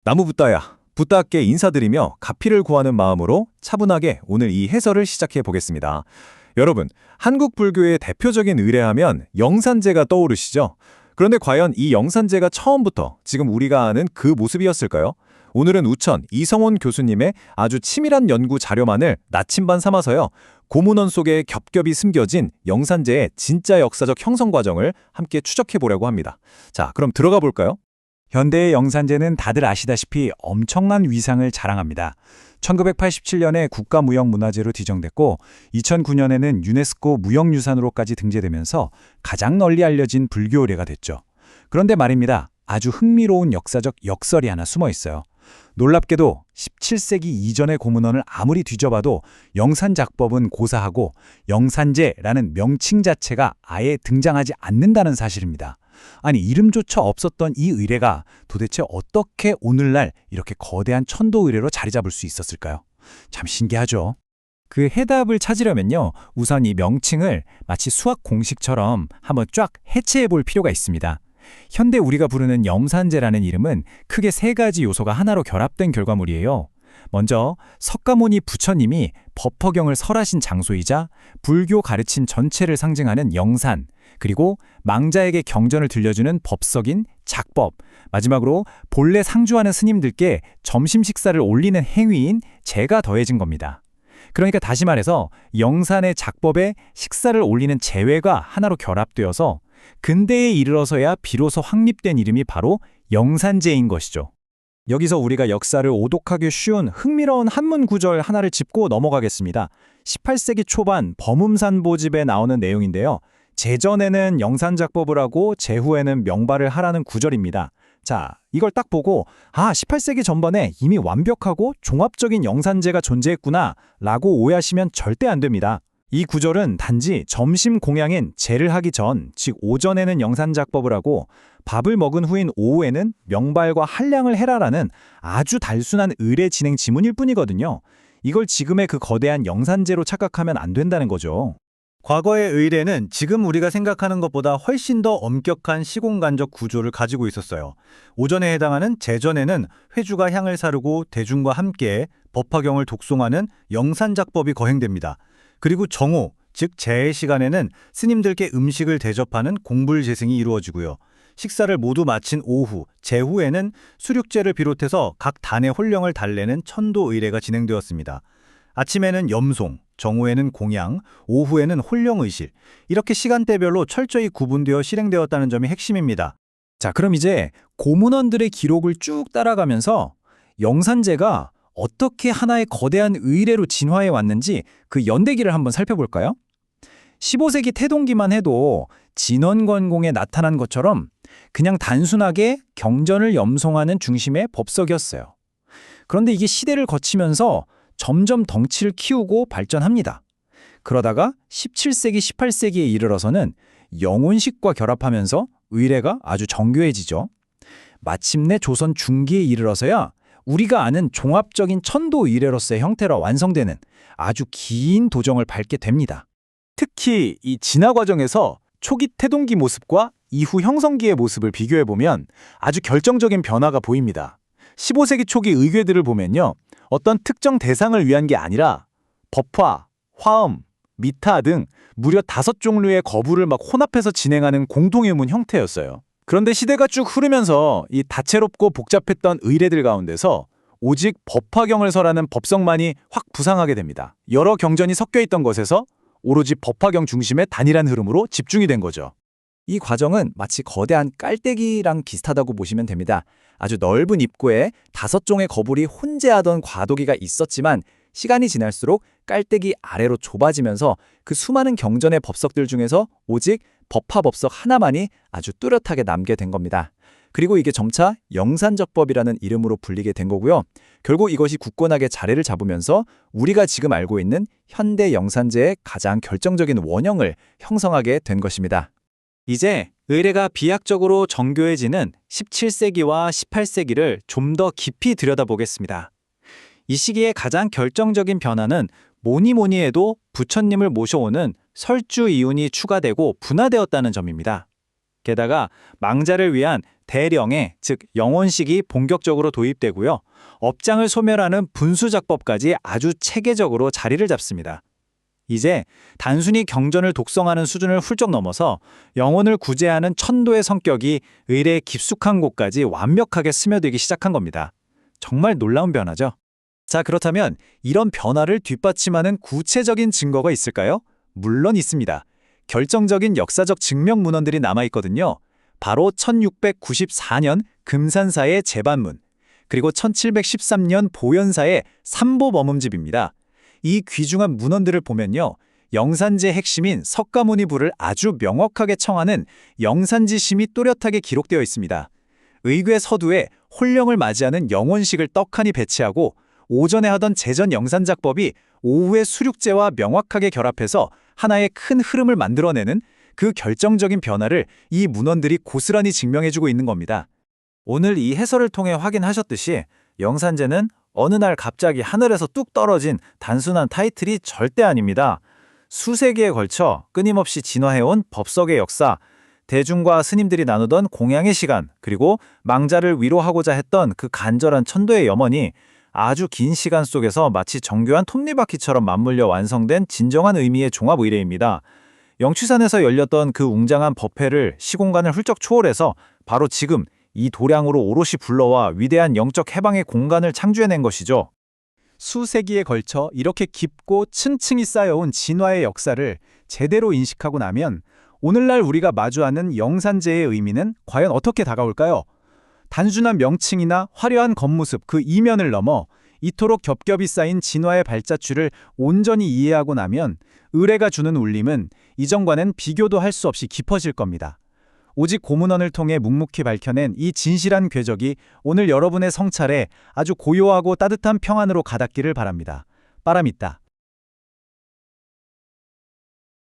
나무붓다야, 붓다께 인사드리며 가피를 구하는 마음으로 차분하게 오늘 이 해설을 시작해 보겠습니다. 여러분, 한국 불교의 대표적인 의례하면 영산제가 떠오르시죠? 그런데 과연 이 영산제가 처음부터 지금 우리가 아는 그 모습이었을까요? 오늘은 우천 이성원 교수님의 아주 치밀한 연구 자료만을 나침반 삼아서요. 고문원 속에 겹겹이 숨겨진 영산제의 진짜 역사적 형성 과정을 함께 추적해 보려고 합니다. 자, 그럼 들어가 볼까요? 현대의 영산제는 다들 아시다시피 엄청난 위상을 자랑합니다. 1987년에 국가무형문화재로 지정됐고 2009년에는 유네스코 무형유산으로까지 등재되면서 가장 널리 알려진 불교 의례가 됐죠. 그런데 말입니다. 아주 흥미로운 역사적 역설이 하나 숨어 있어요. 놀랍게도 17세기 이전의 고문원을 아무리 뒤져봐도 영산작법은 고사하고 영산제라는 명칭 자체가 아예 등장하지 않는다는 사실입니다. 아니, 이름조차 없었던 이 의례가 도대체 어떻게 오늘날 이렇게 거대한 천도 의례로 자리 잡을 수 있었을까요? 참 신기하죠? 그 해답을 찾으려면요, 우선 이 명칭을 마치 수학 공식처럼 한번 쫙 해체해 볼 필요가 있습니다. 현대 우리가 부르는 영산제라는 이름은 크게 세 가지 요소가 하나로 결합된 결과물이에요. 먼저 석가모니 부처님이 법화경을 설하신 장소이자 불교 가르침 전체를 상징하는 영산, 그리고 망자에게 경전을 들려주는 법석인 작법, 마지막으로 본래 상주하는 스님들께 점심 식사를 올리는 행위인 제가 더해진 겁니다. 그러니까 다시 말해서 영산의 작법에 식사를 올리는 제회가 하나로 결합되어서 근대에 이르러서야 비로소 확립된 이름이 바로 영산제인 것이죠. 여기서 우리가 역사를 오독하기 쉬운 흥미로운 한문 구절 하나를 짚고 넘어가겠습니다. 18세기 초반 범음산보집에 나오는 내용인데요. 제전에는 영산작법을 하고 제후에는 명발을 하라는 구절입니다. 자, 이걸 딱 보고 18세기 전반에 이미 완벽하고 종합적인 영산제가 존재했구나 라고 오해하시면 절대 안 됩니다. 이 구절은 단지 점심 공양인 제를 하기 전, 즉 오전에는 영산작법을 하고 밥을 먹은 후인 오후에는 명발과 한량을 해라라는 아주 단순한 의례 진행 지문일 뿐이거든요. 이걸 지금의 그 거대한 영산제로 착각하면 안 된다는 거죠. 과거의 의례는 지금 우리가 생각하는 것보다 훨씬 더 엄격한 시공간적 구조를 가지고 있었어요. 오전에 해당하는 제전에는 회주가 향을 사르고 대중과 함께 법화경을 독송하는 영산작법이 거행됩니다. 그리고 정오, 즉 제의 시간에는 스님들께 음식을 대접하는 공불재승이 이루어지고요. 식사를 모두 마친 오후, 제후에는 수륙제를 비롯해서 각 단의 혼령을 달래는 천도 의례가 진행되었습니다. 아침에는 염송, 정오에는 공양, 오후에는 혼령의실, 이렇게 시간대별로 철저히 구분되어 실행되었다는 점이 핵심입니다. 자, 그럼 이제 고문원들의 기록을 쭉 따라가면서 영산제가 어떻게 하나의 거대한 의례로 진화해 왔는지 그 연대기를 한번 살펴볼까요? 15세기 태동기만 해도 진원권공에 나타난 것처럼 그냥 단순하게 경전을 염송하는 중심의 법석이었어요. 그런데 이게 시대를 거치면서 점점 덩치를 키우고 발전합니다. 그러다가 17세기, 18세기에 이르러서는 영혼식과 결합하면서 의례가 아주 정교해지죠. 마침내 조선 중기에 이르러서야 우리가 아는 종합적인 천도 의례로서의 형태로 완성되는 아주 긴 도정을 밟게 됩니다. 특히 이 진화 과정에서 초기 태동기 모습과 이후 형성기의 모습을 비교해보면 아주 결정적인 변화가 보입니다. 15세기 초기 의궤들을 보면요. 어떤 특정 대상을 위한 게 아니라 법화, 화음, 미타 등 무려 5종류의 거부를 막 혼합해서 진행하는 공동의문 형태였어요. 그런데 시대가 쭉 흐르면서 이 다채롭고 복잡했던 의례들 가운데서 오직 법화경을 설하는 법석만이 확 부상하게 됩니다. 여러 경전이 섞여 있던 것에서 오로지 법화경 중심의 단일한 흐름으로 집중이 된 거죠. 이 과정은 마치 거대한 깔때기랑 비슷하다고 보시면 됩니다. 아주 넓은 입구에 5종의 거불이 혼재하던 과도기가 있었지만 시간이 지날수록 깔때기 아래로 좁아지면서 그 수많은 경전의 법석들 중에서 오직 법화법석 하나만이 아주 뚜렷하게 남게 된 겁니다. 그리고 이게 점차 영산적법이라는 이름으로 불리게 된 거고요. 결국 이것이 굳건하게 자리를 잡으면서 우리가 지금 알고 있는 현대 영산제의 가장 결정적인 원형을 형성하게 된 것입니다. 이제 의례가 비약적으로 정교해지는 17세기와 18세기를 좀 더 깊이 들여다보겠습니다. 이 시기의 가장 결정적인 변화는 뭐니 해도 부처님을 모셔오는 설주 이윤이 추가되고 분화되었다는 점입니다. 게다가 망자를 위한 대령의, 즉 영혼식이 본격적으로 도입되고요. 업장을 소멸하는 분수작법까지 아주 체계적으로 자리를 잡습니다. 이제 단순히 경전을 독성하는 수준을 훌쩍 넘어서 영혼을 구제하는 천도의 성격이 의례의 깊숙한 곳까지 완벽하게 스며들기 시작한 겁니다. 정말 놀라운 변화죠. 자, 그렇다면 이런 변화를 뒷받침하는 구체적인 증거가 있을까요? 물론 있습니다. 결정적인 역사적 증명 문헌들이 남아있거든요. 바로 1694년 금산사의 제반문, 그리고 1713년 보현사의 삼보머문집입니다. 이 귀중한 문헌들을 보면요, 영산지의 핵심인 석가모니부를 아주 명확하게 청하는 영산지심이 또렷하게 기록되어 있습니다. 의궤 서두에 홀령을 맞이하는 영혼식을 떡하니 배치하고 오전에 하던 제전 영산작법이 오후의 수륙제와 명확하게 결합해서 하나의 큰 흐름을 만들어내는 그 결정적인 변화를 이 문헌들이 고스란히 증명해주고 있는 겁니다. 오늘 이 해설을 통해 확인하셨듯이 영산제는 어느 날 갑자기 하늘에서 뚝 떨어진 단순한 타이틀이 절대 아닙니다. 수세기에 걸쳐 끊임없이 진화해온 법석의 역사, 대중과 스님들이 나누던 공양의 시간, 그리고 망자를 위로하고자 했던 그 간절한 천도의 염원이 아주 긴 시간 속에서 마치 정교한 톱니바퀴처럼 맞물려 완성된 진정한 의미의 종합 의례입니다. 영취산에서 열렸던 그 웅장한 법회를 시공간을 훌쩍 초월해서 바로 지금 이 도량으로 오롯이 불러와 위대한 영적 해방의 공간을 창조해낸 것이죠. 수세기에 걸쳐 이렇게 깊고 층층이 쌓여온 진화의 역사를 제대로 인식하고 나면 오늘날 우리가 마주하는 영산제의 의미는 과연 어떻게 다가올까요? 단순한 명칭이나 화려한 겉모습 그 이면을 넘어 이토록 겹겹이 쌓인 진화의 발자취를 온전히 이해하고 나면 의례가 주는 울림은 이전과는 비교도 할 수 없이 깊어질 겁니다. 오직 고문헌을 통해 묵묵히 밝혀낸 이 진실한 궤적이 오늘 여러분의 성찰에 아주 고요하고 따뜻한 평안으로 가닿기를 바랍니다. 빠람있다.